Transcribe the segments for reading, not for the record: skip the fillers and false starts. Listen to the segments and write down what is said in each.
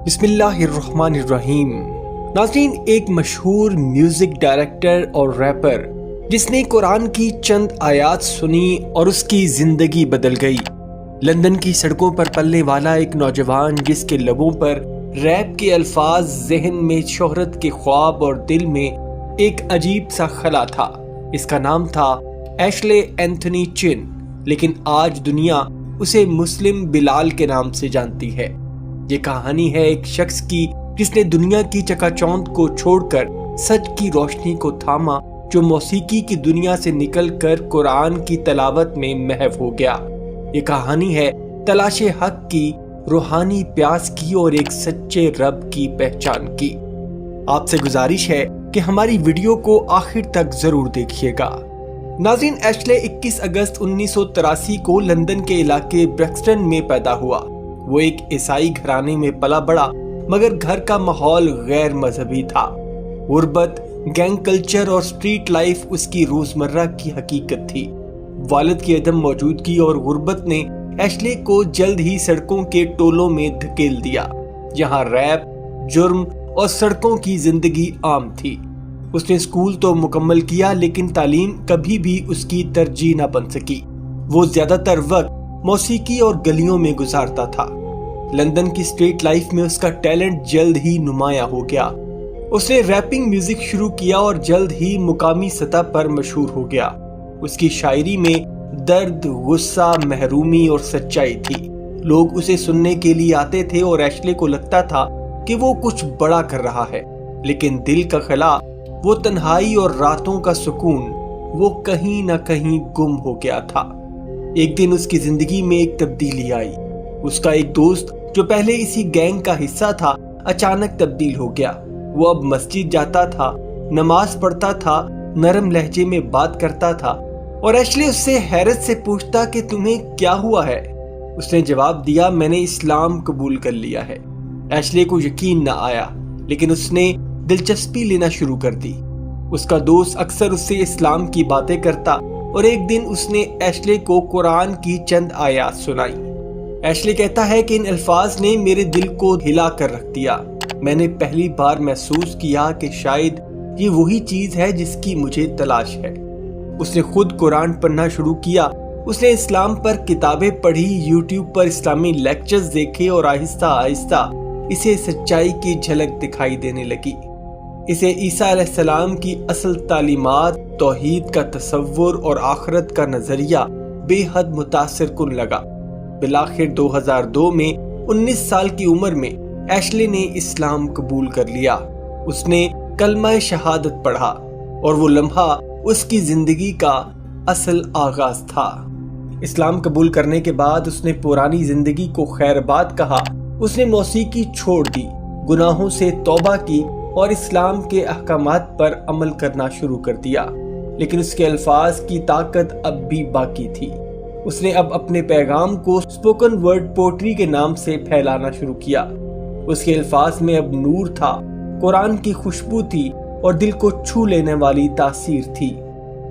بسم اللہ الرحمن الرحیم۔ ناظرین، ایک مشہور میوزک ڈائریکٹر اور ریپر جس نے قرآن کی چند آیات سنی اور اس کی زندگی بدل گئی۔ لندن کی سڑکوں پر پلنے والا ایک نوجوان جس کے لبوں پر ریپ کے الفاظ ذہن میں شہرت کے خواب اور دل میں ایک عجیب سا خلا تھا۔ اس کا نام تھا ایشلے اینتھونی چن، لیکن آج دنیا اسے مسلم بلال کے نام سے جانتی ہے۔ یہ کہانی ہے ایک شخص کی جس نے دنیا کی چکا چوند کو چھوڑ کر سچ کی روشنی کو تھاما، جو موسیقی کی دنیا سے نکل کر قرآن کی تلاوت میں محو ہو گیا۔ یہ کہانی ہے تلاش حق کی، روحانی پیاس کی اور ایک سچے رب کی پہچان کی۔ آپ سے گزارش ہے کہ ہماری ویڈیو کو آخر تک ضرور دیکھیے گا۔ ناظرین، ایشلے 21 اگست 1983 کو لندن کے علاقے بریکسٹن میں پیدا ہوا۔ وہ ایک عیسائی گھرانے میں پلا بڑا، مگر گھر کا ماحول غیر مذہبی تھا۔ غربت، گینگ کلچر اور سٹریٹ لائف اس کی روزمرہ کی حقیقت تھی۔ والد کی عدم موجودگی اور غربت نے ایشلے کو جلد ہی سڑکوں کے ٹولوں میں دھکیل دیا، جہاں ریپ، جرم اور سڑکوں کی زندگی عام تھی۔ اس نے اسکول تو مکمل کیا، لیکن تعلیم کبھی بھی اس کی ترجیح نہ بن سکی۔ وہ زیادہ تر وقت موسیقی اور گلیوں میں گزارتا تھا۔ لندن کی سٹریٹ لائف میں اس کا ٹیلنٹ جلد ہی نمایاں ہو گیا۔ اس نے ریپنگ میوزک شروع کیا اور جلد ہی مقامی سطح پر مشہور ہو گیا۔ اس کی شاعری میں درد، غصہ، محرومی اور سچائی تھی۔ لوگ اسے سننے کے لیے آتے تھے اور ایشلے کو لگتا تھا کہ وہ کچھ بڑا کر رہا ہے، لیکن دل کا خلا، وہ تنہائی اور راتوں کا سکون، وہ کہیں نہ کہیں گم ہو گیا تھا۔ ایک دن اس کی زندگی میں ایک تبدیلی آئی۔ اس کا ایک دوست جو پہلے اسی گینگ کا حصہ تھا، اچانک تبدیل ہو گیا۔ وہ اب مسجد جاتا تھا، نماز پڑھتا تھا، نرم لہجے میں بات کرتا تھا، اور ایشلے اس سے حیرت سے پوچھتا کہ تمہیں کیا ہوا ہے؟ اس نے جواب دیا، میں نے اسلام قبول کر لیا ہے۔ ایشلے کو یقین نہ آیا، لیکن اس نے دلچسپی لینا شروع کر دی۔ اس کا دوست اکثر اس سے اسلام کی باتیں کرتا، اور ایک دن اس نے ایشلے کو قرآن کی چند آیات سنائی۔ ایشلے کہتا ہے کہ ان الفاظ نے میرے دل کو ہلا کر رکھ دیا۔ میں نے پہلی بار محسوس کیا کہ شاید یہ وہی چیز ہے جس کی مجھے تلاش ہے۔ اس نے خود قرآن پڑھنا شروع کیا۔ اس نے اسلام پر کتابیں پڑھی، یوٹیوب پر اسلامی لیکچرز دیکھے، اور آہستہ آہستہ اسے سچائی کی جھلک دکھائی دینے لگی۔ اسے عیسیٰ علیہ السلام کی اصل تعلیمات، توحید کا تصور اور آخرت کا نظریہ بے حد متاثر کن لگا۔ بالآخر 2002 میں 19 سال کی عمر میں ایشلے نے اسلام قبول کر لیا۔ اس نے کلمہ شہادت پڑھا، اور وہ لمحہ اس کی زندگی کا اصل آغاز تھا۔ اسلام قبول کرنے کے بعد اس نے پرانی زندگی کو خیر باد کہا۔ اس نے موسیقی چھوڑ دی، گناہوں سے توبہ کی اور اسلام کے احکامات پر عمل کرنا شروع کر دیا، لیکن اس کے الفاظ کی طاقت اب بھی باقی تھی۔ اس نے اب اپنے پیغام کو اسپوکن ورڈ پوئٹری کے نام سے پھیلانا شروع کیا۔ اس کے الفاظ میں اب نور تھا، قرآن کی خوشبو تھی، اور دل کو چھو لینے والی تاثیر تھی۔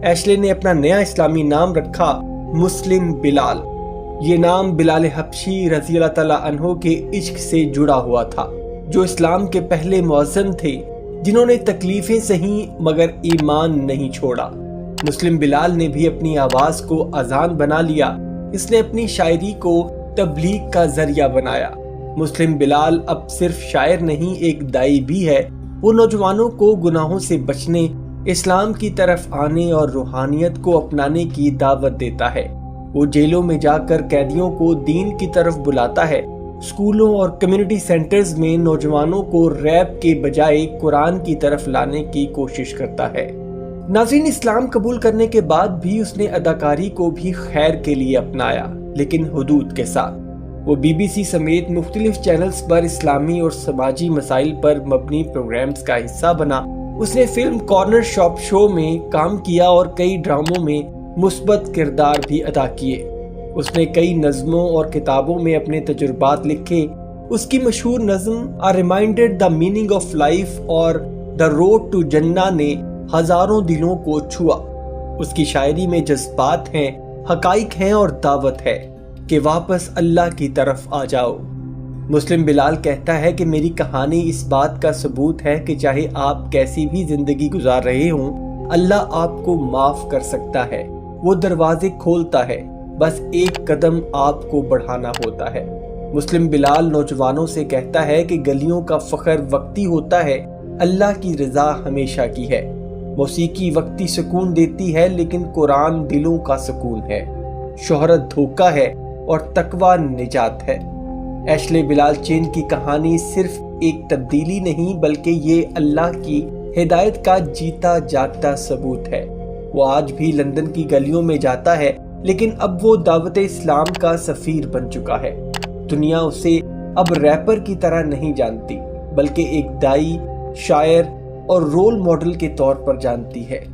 ایشلے نے اپنا نیا اسلامی نام رکھا، مسلم بلال۔ یہ نام بلال حبشی رضی اللہ تعالیٰ عنہ کے عشق سے جڑا ہوا تھا، جو اسلام کے پہلے مؤذن تھے جنہوں نے تکلیفیں سہیں مگر ایمان نہیں چھوڑا۔ مسلم بلال نے بھی اپنی آواز کو اذان بنا لیا۔ اس نے اپنی شاعری کو تبلیغ کا ذریعہ بنایا۔ مسلم بلال اب صرف شاعر نہیں، ایک داعی بھی ہے۔ وہ نوجوانوں کو گناہوں سے بچنے، اسلام کی طرف آنے اور روحانیت کو اپنانے کی دعوت دیتا ہے۔ وہ جیلوں میں جا کر قیدیوں کو دین کی طرف بلاتا ہے۔ اسکولوں اور کمیونٹی سینٹرز میں نوجوانوں کو ریپ کے بجائے قرآن کی طرف لانے کی کوشش کرتا ہے۔ ناظرین، اسلام قبول کرنے کے بعد بھی اس نے اداکاری کو بھی خیر کے لیے اپنایا، لیکن حدود کے ساتھ۔ وہ BBC سمیت مختلف چینلز پر اسلامی اور سماجی مسائل پر مبنی پروگرامز کا حصہ بنا۔ اس نے فلم کارنر شاپ شو میں کام کیا اور کئی ڈراموں میں مثبت کردار بھی ادا کیے۔ اس نے کئی نظموں اور کتابوں میں اپنے تجربات لکھے۔ اس کی مشہور نظم A Reminder the Meaning of Life اور The Road to Jannah نے ہزاروں دلوں کو چھوا۔ اس کی شاعری میں جذبات ہیں، حقائق ہیں اور دعوت ہے کہ واپس اللہ کی طرف آ جاؤ۔ مسلم بلال کہتا ہے کہ میری کہانی اس بات کا ثبوت ہے کہ چاہے آپ کیسی بھی زندگی گزار رہے ہوں، اللہ آپ کو معاف کر سکتا ہے، وہ دروازے کھولتا ہے، بس ایک قدم آپ کو بڑھانا ہوتا ہے۔ مسلم بلال نوجوانوں سے کہتا ہے کہ گلیوں کا فخر وقتی ہوتا ہے، اللہ کی رضا ہمیشہ کی ہے۔ موسیقی وقتی سکون دیتی ہے لیکن قرآن دلوں کا سکون ہے۔ شہرت دھوکہ ہے اور تقوی نجات ہے۔ ایشلے بلال چین کی کہانی صرف ایک تبدیلی نہیں بلکہ یہ اللہ کی ہدایت کا جیتا جاگتا ثبوت ہے۔ وہ آج بھی لندن کی گلیوں میں جاتا ہے لیکن اب وہ دعوت اسلام کا سفیر بن چکا ہے۔ دنیا اسے اب ریپر کی طرح نہیں جانتی بلکہ ایک دائی، شاعر اور رول ماڈل کے طور پر جانتی ہے۔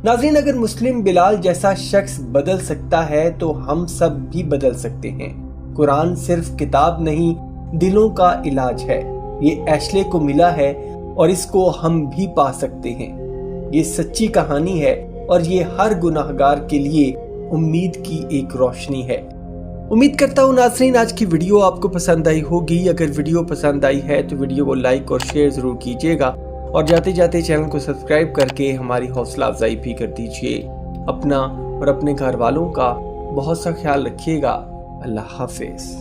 ناظرین، اگر مسلم بلال جیسا شخص بدل سکتا ہے تو ہم سب بھی بدل سکتے ہیں۔ قرآن صرف کتاب نہیں، دلوں کا علاج ہے۔ یہ ایشلے کو ملا ہے اور اس کو ہم بھی پا سکتے ہیں۔ یہ سچی کہانی ہے اور یہ ہر گناہگار کے لیے امید کی ایک روشنی ہے۔ امید کرتا ہوں ناظرین آج کی ویڈیو آپ کو پسند آئی ہوگی۔ اگر ویڈیو پسند آئی ہے تو ویڈیو کو لائک اور شیئر ضرور کیجیے گا، اور جاتے جاتے چینل کو سبسکرائب کر کے ہماری حوصلہ افزائی بھی کر دیجیے۔ اپنا اور اپنے گھر والوں کا بہت سا خیال رکھیے گا۔ اللہ حافظ۔